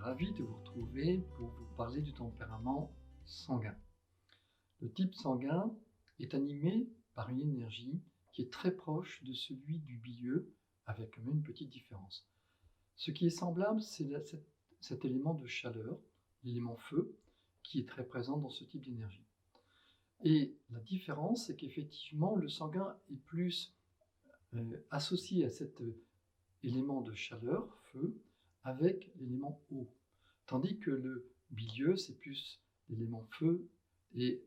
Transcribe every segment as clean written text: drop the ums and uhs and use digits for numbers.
ravi de vous retrouver pour vous parler du tempérament sanguin. Le type sanguin est animé par une énergie qui est très proche de celui du bilieux, avec quand même une petite différence. Ce qui est semblable, c'est cet élément de chaleur, l'élément feu, qui est très présent dans ce type d'énergie. Et la différence, c'est qu'effectivement, le sanguin est plus associé à cet élément de chaleur, feu, avec l'élément eau. Tandis que le bilieux, c'est plus l'élément feu et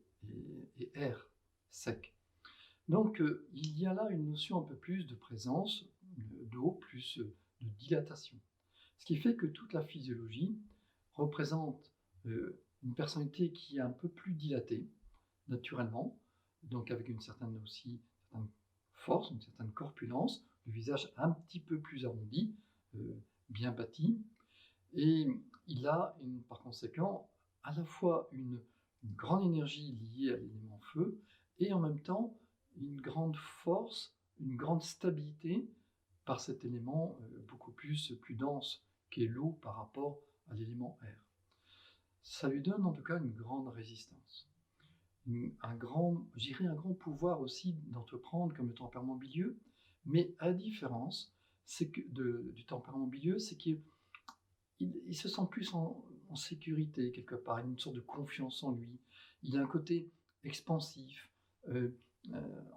air sec. Donc, il y a là une notion un peu plus de présence d'eau, plus de dilatation. Ce qui fait que toute la physiologie représente une personnalité qui est un peu plus dilatée, naturellement, donc avec une certaine force, une certaine corpulence, le visage un petit peu plus arrondi, bien bâti, et il a par conséquent à la fois une grande énergie liée à l'élément feu et en même temps une grande force, une grande stabilité par cet élément beaucoup plus dense qu'est l'eau par rapport à l'élément air. Ça lui donne en tout cas une grande résistance. Un grand pouvoir aussi d'entreprendre comme le tempérament bilieux, mais à la différence du tempérament bilieux, c'est qu'il se sent plus en sécurité quelque part, une sorte de confiance en lui. Il a un côté expansif,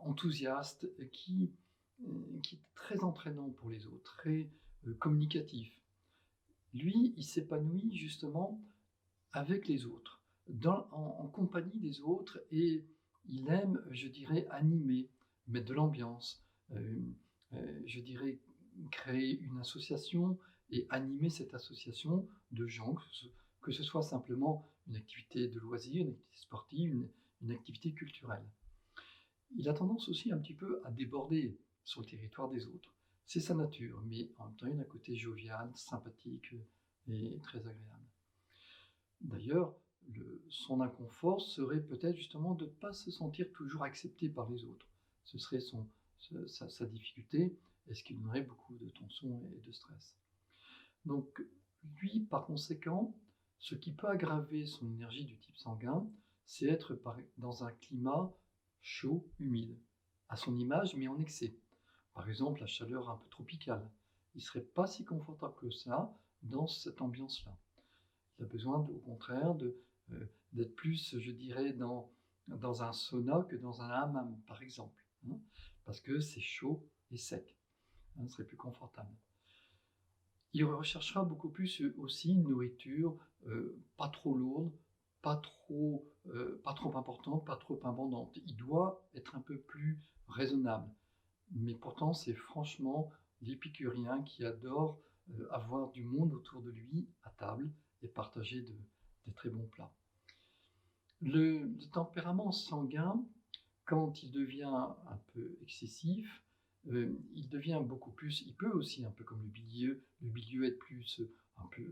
enthousiaste, qui est très entraînant pour les autres, très communicatif. Lui, il s'épanouit justement avec les autres, en compagnie des autres, et il aime, je dirais, animer, mettre de l'ambiance, je dirais, créer une association et animer cette association de gens, que ce soit simplement une activité de loisir, une activité sportive, une activité culturelle. Il a tendance aussi un petit peu à déborder sur le territoire des autres. C'est sa nature, mais en même temps, il a un côté jovial, sympathique et très agréable. D'ailleurs, son inconfort serait peut-être justement de ne pas se sentir toujours accepté par les autres. Ce serait sa difficulté, et ce qui donnerait beaucoup de tension et de stress. Donc, lui, par conséquent, ce qui peut aggraver son énergie du type sanguin, c'est être dans un climat chaud, humide, à son image, mais en excès. Par exemple, la chaleur un peu tropicale. Il ne serait pas si confortable que ça dans cette ambiance-là. Il a besoin, au contraire, d'être plus, je dirais, dans un sauna que dans un hammam, par exemple, parce que c'est chaud et sec. Ce serait plus confortable. Il recherchera beaucoup plus aussi une nourriture pas trop lourde, pas trop importante, pas trop abondante. Il doit être un peu plus raisonnable. Mais pourtant, c'est franchement l'épicurien qui adore avoir du monde autour de lui à table et partager des très bons plats. Le tempérament sanguin, quand il devient un peu excessif, il devient beaucoup plus, il peut aussi, un peu comme le bilieux être plus un peu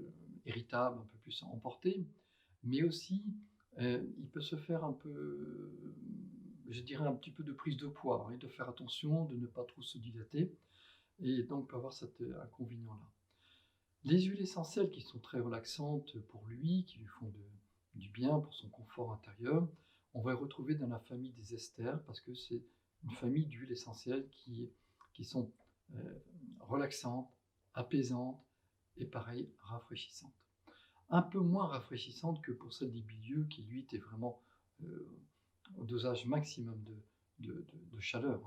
irritable, un peu plus emporté, mais aussi il peut se faire un peu, je dirais, un petit peu de prise de poids, et de faire attention, de ne pas trop se dilater, et donc peut avoir cet inconvénient-là. Les huiles essentielles qui sont très relaxantes pour lui, qui lui font du bien pour son confort intérieur, on va les retrouver dans la famille des esters, parce que c'est une famille d'huiles essentielles qui sont relaxantes, apaisantes et pareil, rafraîchissantes. Un peu moins rafraîchissantes que pour celle des bilieux, qui lui était vraiment au dosage maximum de chaleur.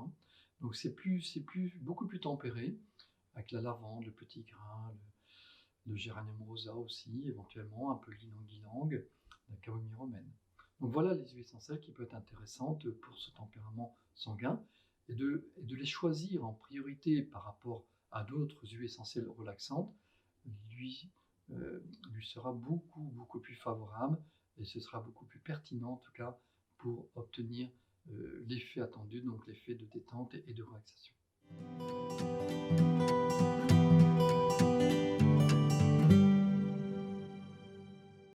Donc c'est beaucoup plus tempéré, avec la lavande, le petit grain, le géranium rosa aussi, éventuellement un peu l'ylang-ylang, la camomille romaine. Donc voilà les huiles essentielles qui peuvent être intéressantes pour ce tempérament sanguin, et de les choisir en priorité par rapport à d'autres huiles essentielles relaxantes, lui sera beaucoup plus favorable, et ce sera beaucoup plus pertinent en tout cas pour obtenir l'effet attendu, donc l'effet de détente et de relaxation.